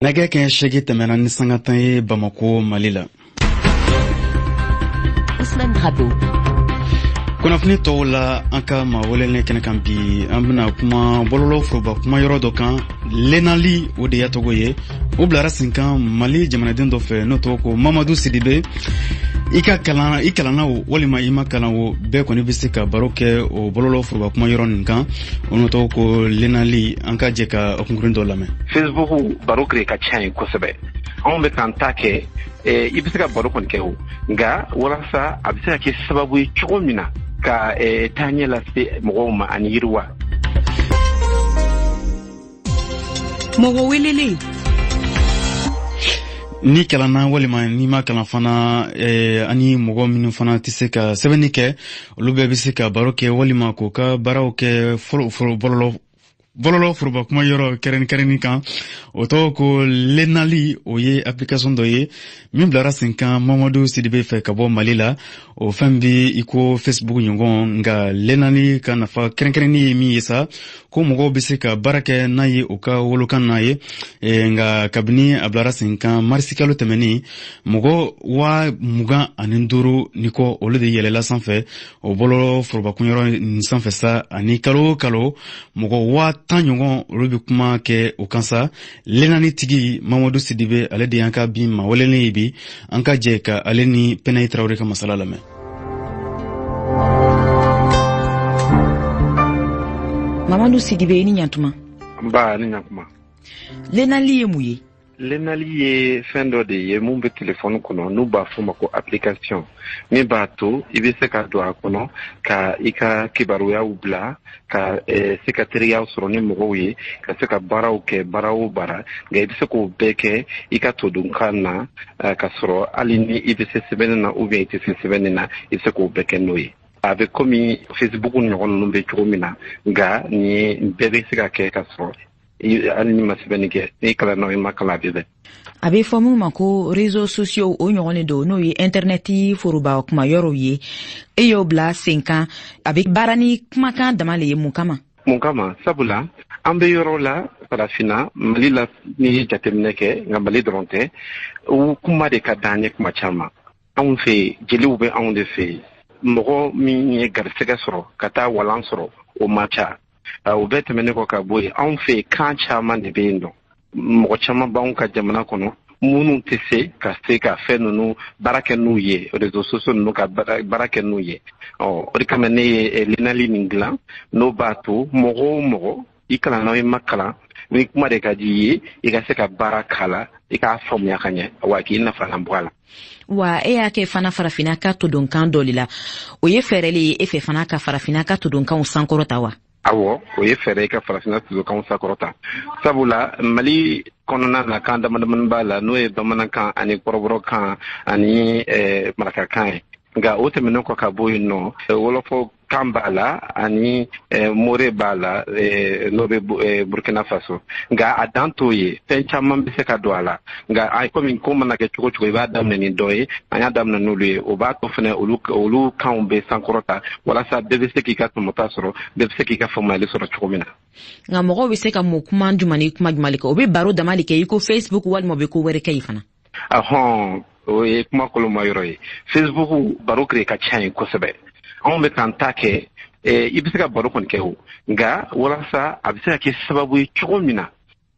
Nɛgɛ kɛ segi tɛmɛna ni sanga tan ye Bamako, Mali la. Ousmane Drabo. Kunnafoni tɔw la an ka mawalelen kɛnɛ kan bi an bɛna kuma bɔlɔlɔ foroba kuma yɔrɔ dɔ kan. Lenali o de y'a tɔgɔ ye. O bilara sen kan Mali jamanaden dɔ fɛ n'o tɔgɔ ko Mamadu Sidibe. I kalanna o walima i ma kalan o bɛɛ kɔni bɛ se ka baro kɛ o bɔlɔlɔ foroba kuma yɔrɔ nin kan. O n'o tɔgɔ ko Lenali, an ka jɛ ka kunkurunin dɔ lamɛn. Facebook baro kɛ ka ca yen kosɛbɛ. Anw bɛ k'an ta kɛ i bɛ se ka baro kɔni kɛ o nka walasa a bɛ se ka kɛ sababu ye cogo min na ka taa ɲɛ lase mɔgɔw ma ani yiriwa. Mɔgɔ welelen ni kalanna walima ni ma kalan fana ani mɔgɔ minnu fana tɛ se ka sɛbɛnni kɛ olu bɛɛ bɛ se ka baro kɛ walima k'u ka baaraw kɛ bɔlɔlɔ foroba kuma yɔrɔ kɛrɛnkɛrɛnni kan. O tɔgɔ ko Lenali, o ye application dɔ ye min bilara sen kan Mamadu Sidibe fɛ ka bɔ Mali la. O fɛn bɛ i ko Facebook ɲɔgɔn, nka Lenali ka nafa kɛrɛnkɛrɛnni ye min ye sa ko mɔgɔw bɛ se ka baara kɛ n'a ye u ka wolokan n'a ye. Nka kabini a bilara sen kan marisi kalo tɛmɛnin mɔgɔ 25,000 ni kɔ olu de yɛlɛla sanfɛ o bɔlɔlɔ foroba kuma yɔrɔ nin sanfɛ sa, ani kalo o kalo mɔgɔ 10 ɲɔgɔn olu bɛ kuma kɛ o kan sa. Lenani tigi Mamadu Sidibe, ale de y'an ka bi mawalelen ye bi. An ka jɛ ka ale ni Pɛnɛyi Tarawele ka masala lamɛn. Mamadu Sidibe, ni ɲantuma. Nba ni ɲantuma. Lenali ye mun ye? Lenali ye fɛn dɔ de ye mun bɛ telefɔni kɔnɔ n'u b'a fɔ ma ko application min b'a to i bɛ se ka don a kɔnɔ ka i ka kibaruyaw bila ka se ka teriyaw sɔrɔ ni mɔgɔw ye ka se ka baaraw kɛ baara o baara nka i bɛ se k'o bɛɛ kɛ i ka todunkan na ka sɔrɔ hali ni i bɛ se sɛbɛnni na ou bien i tɛ se sɛbɛnni na i bɛ se k'o bɛɛ kɛ n'o ye. A bɛ komi Facebook ɲɔgɔn ninnu bɛ cogo min na nka nin bɛɛ bɛ se ka kɛ ka sɔrɔ hali ni ma sɛbɛnni kɛ n'i kalanna i ma kalan a bɛ bɛn. A bɛ fɔ min ma ko réseaux sociaux o ɲɔgɔn don n'o ye internet foroba kuma yɔrɔw ye. E y'o bila sen kan, a bɛ baara ni kumakan dama le ye mun kama? Mun kama sabula an bɛ yɔrɔ la farafinna Mali la n'i ye jateminɛ kɛ nka Mali dɔrɔn tɛ o kuma de ka d'an ye kuma caman. Anw fɛ jeliw bɛ anw de fɛ mɔgɔ min ye garisɛgɛ sɔrɔ ka taa walan sɔrɔ o ma ca. O bɛɛ tɛmɛnen kɔ ka bɔ yen anw fɛ kan caman de bɛ yen nɔ. Mɔgɔ caman b'anw ka jamana kɔnɔ minnu tɛ se ka fɛn ninnu baara kɛ n'u ye réseaux sociaux ninnu ka baara kɛ n'u ye. O de kama ne ye Lenali nin dilan n'o b'a to mɔgɔ o mɔgɔ i kalanna i ma kalan ni kuma de ka di i ye i ka se ka baara k'a la i k'a faamuya ka ɲɛ wa k'i nafalan bɔ a la. Wa e y'a kɛ fana farafinna ka todunkan dɔ de la, o ye fɛɛrɛ ye e fɛ fana ka farafinna ka todunkanw sankɔrɔta wa? Awɔ, o ye fɛɛrɛ ka farafinna todunkanw sankɔrɔta. Sabula Mali kɔnɔna na kan damadamanin b'a la n'o ye bamanankan ani kɔrɔbɔrɔkan ani marakakan ye. Nka o tɛmɛnen kɔ ka bɔ yen nɔ wolofɔ kan b'a la ani more b'a la n'o bɛ Burkina Faso. Nka a dan t'o ye fɛn caman bɛ se ka don a la nka komi ko mana kɛ cogo cogo i b'a daminɛ ni dɔ ye an y'a daminɛ n'olu ye o b'a to fana olu kanw bɛ sankɔrɔta walasa bɛɛ bɛ se k'i ka tɔmɔta sɔrɔ bɛɛ bɛ se k'i ka faamuyali sɔrɔ cogo min na. Nka mɔgɔw bɛ se ka mun kuma jumɛn ni kuma jumɛn kɛ o bɛ baro dama de kɛ i ko Facebook walima o bɛ ko wɛrɛ kɛ i fana? O ye kuma koloma yɔrɔ ye. Facebook baro kɛ ka ca yen kosɛbɛ. Anw bɛ k'an ta kɛ i bɛ se ka baro kɔni kɛ o nka walasa a bɛ se ka kɛ sababu ye cogo min na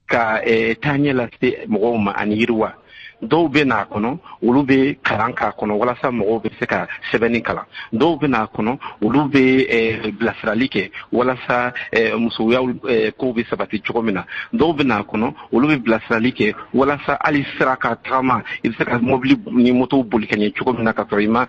ka taa ɲɛ lase mɔgɔw ma ani yiriwa. Dɔw bɛ n'a kɔnɔ olu bɛ kalan k'a kɔnɔ walasa mɔgɔw bɛ se ka sɛbɛnni kalan. Dɔw bɛ n'a kɔnɔ olu bɛ bilasirali kɛ walasa musoyaw kow bɛ sabati cogo min na. Dɔw bɛ n'a kɔnɔ olu bɛ bilasirali kɛ walasa hali sira ka tagama i bɛ se ka mobili ni moto boli ka ɲɛ cogo min na ka sɔrɔ i ma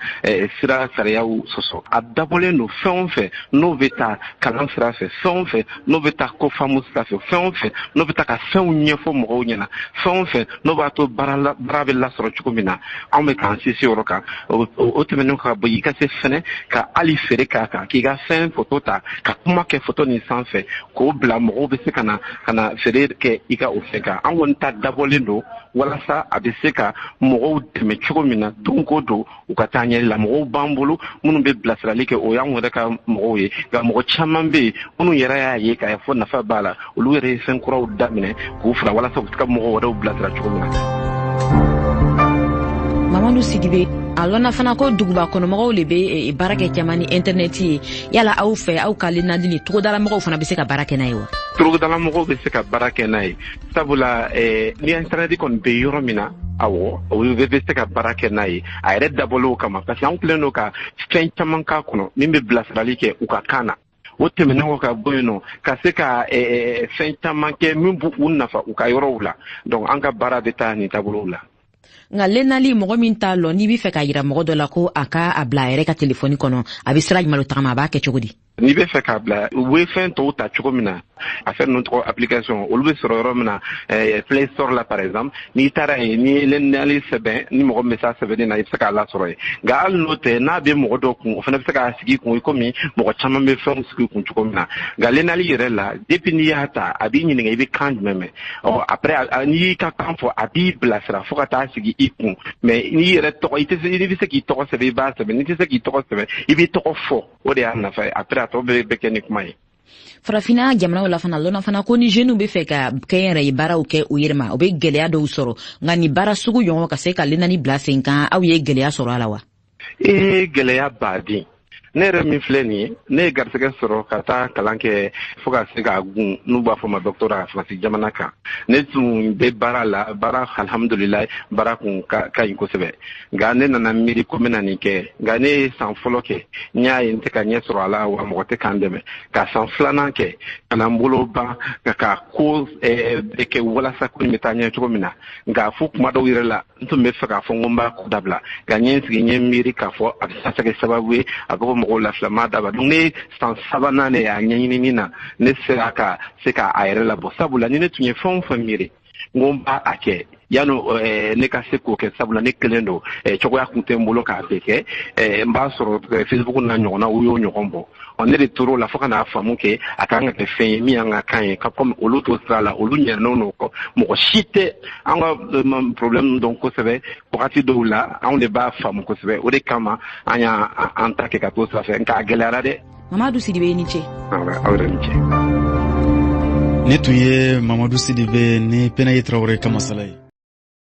sira sariyaw sɔsɔ. A dabɔlen don fɛn o fɛn n'o bɛ taa kalan sira fɛ, fɛn o fɛn n'o bɛ taa ko faamu sira fɛ, fɛn o fɛn n'o bɛ taa ka fɛnw ɲɛfɔ mɔgɔw ɲɛna, fɛn o fɛn n'o b'a to baara bara bɛ lasɔrɔ cogo min na anw bɛ k'an sinsin o yɔrɔ kan o tɛmɛnen ka bɔ i ka se fɛnɛ ka hali feere k'a kan k'i ka fɛn foto ta ka kuma kɛ foto nin sanfɛ k'o bila mɔgɔw bɛ se ka na feere kɛ i ka o fɛn kan an kɔni ta dabɔlen don walasa a bɛ se ka mɔgɔw dɛmɛ cogo min na don o don u ka taa ɲɛ la mɔgɔw b'an bolo minnu bɛ bilasirali kɛ o y'anw yɛrɛ ka mɔgɔw ye nka mɔgɔ caman bɛ yen minnu yɛrɛ y'a ye k'a fɔ nafa b'a la olu yɛrɛ ye fɛn kuraw daminɛ k'u fara walasa u bɛ se ka mɔgɔw wɛrɛw bilasira cogo min na. Mamadu Sidibe a lɔnna fana ko duguba kɔnɔmɔgɔw le bɛ baara kɛ caman ni internet ye yala aw fɛ aw ka lenadi ni togodala mɔgɔw fana bɛ se ka baara kɛ n'a ye wa? Togodala mɔgɔw bɛ se ka baara kɛ n'a ye sabula ni internet kɔni bɛ yɔrɔ min na awɔ olu bɛ se ka baara kɛ n'a ye a yɛrɛ dabɔlen o kama parce que anw kɛlen don ka fɛn caman k'a kɔnɔ min bɛ bilasirali kɛ u ka kan na o tɛmɛnen kɔ ka bɔ yen nɔ ka se ka fɛn caman kɛ min b'u nafa u ka yɔrɔw la donc an ka baara bɛ taa nin taabolow la. Nka lennali mɔgɔ min t'a lɔ n'i bɛ fɛ ka yira mɔgɔ dɔ la ko a ka a bila a yɛrɛ ka telefɔni kɔnɔ a bɛ sira jumɛn tagama a b'a kɛ cogo di? N'i bɛ fɛ k'a bila u bɛ fɛn tɔw ta cogo min na a fɛn ninnu tɔgɔ application olu bɛ sɔrɔ yɔrɔ min na Play Store la par exemple n'i taara yen ni lennali sɛbɛn ni mɔgɔ min bɛ se a sɛbɛnni na i bɛ se k'a lasɔrɔ yen nka hali n'o tɛ n'a bɛ mɔgɔ dɔ kun o fana bɛ se k'a sigi kun i komi mɔgɔ caman bɛ fɛnw sigi kun cogo min na nka lennali yɛrɛ la depuis n'i y'a ta a b'i ɲininka i bɛ kan jumɛn mɛn après n'i y'i ka kan fɔ a b'i bilasira fo ka taa sigi i kun mais n'i yɛrɛ tɔgɔ i bɛ se k'i tɔgɔ sɛbɛn i b'a sɛbɛn n'i tɛ se k'i tɔgɔ sɛbɛn i b'i tɔgɔ fɔ o de y'a nafa ye après a tɔ bɛ kɛ ni kuma ye. Farafina jamanaw la fana lɔnna fana ko ni jeunes bɛ fɛ ka kɛnyɛrɛye baaraw kɛ u yɛrɛ ma u bɛ gɛlɛya dɔw sɔrɔ nka ni baara sugu ɲɔgɔn ka se ka lennani bila sen kan aw ye gɛlɛya sɔrɔ a la wa? Gɛlɛya baden ne yɛrɛ min filɛ nin ye ne ye garisɛgɛ sɔrɔ ka taa kalan kɛ fo ka se ka gun n'u b'a fɔ ma doctorat Faransi jamana kan ne tun bɛ baara la baara alhamdulillah baara kun ka ɲi kosɛbɛ nka ne nana miiri ko n bɛna nin kɛ nka ne ye san fɔlɔ kɛ n y'a ye n tɛ ka ɲɛ sɔrɔ a la wa mɔgɔ tɛ k'an dɛmɛ ka san filanan kɛ ka na n bolo ban ka ko bɛɛ kɛ walasa ko nin bɛ taa ɲɛ cogo min na nka fo kuma dɔw yɛrɛ la n tun bɛ fɛ k'a fɔ n ko n b'a ko dabila nka n ye n sigi n ye miiri k'a fɔ a bɛ se ka kɛ sababu ye a bɛ fɔ mɔgɔw lafilama daba donc ne san sabanan de y'a ɲɛɲini na ne sera ka se k'a yɛrɛ labɔ sabula ni ne tun ye fɛn o fɛn miiri n ko n b'a a kɛ yanno ne ka se k'o kɛ sabula ne kelen don cogoya kun tɛ n bolo k'a bɛɛ kɛ n b'a sɔrɔ Facebook na ɲɔgɔnna u y'o ɲɔgɔn bɔ ne de tor'o la fo ka n'a faamu kɛ a kan ka kɛ fɛn ye min y'an ka kan ye ka comme olu to sira la olu ɲɛnɛn'o n'o kɔ mɔgɔ si tɛ an ka problème dɔn kosɛbɛ wagati dɔw la anw de b'a faamu kosɛbɛ o de kama an y'an ta kɛ ka to sira fɛ nka a gɛlɛyara dɛ. Mamadu Sidibe ni ce. Aw yɛrɛ ni ce. Ne tun ye Mamadu Sidibe ni Pɛnɛye Tarawele ka masala ye.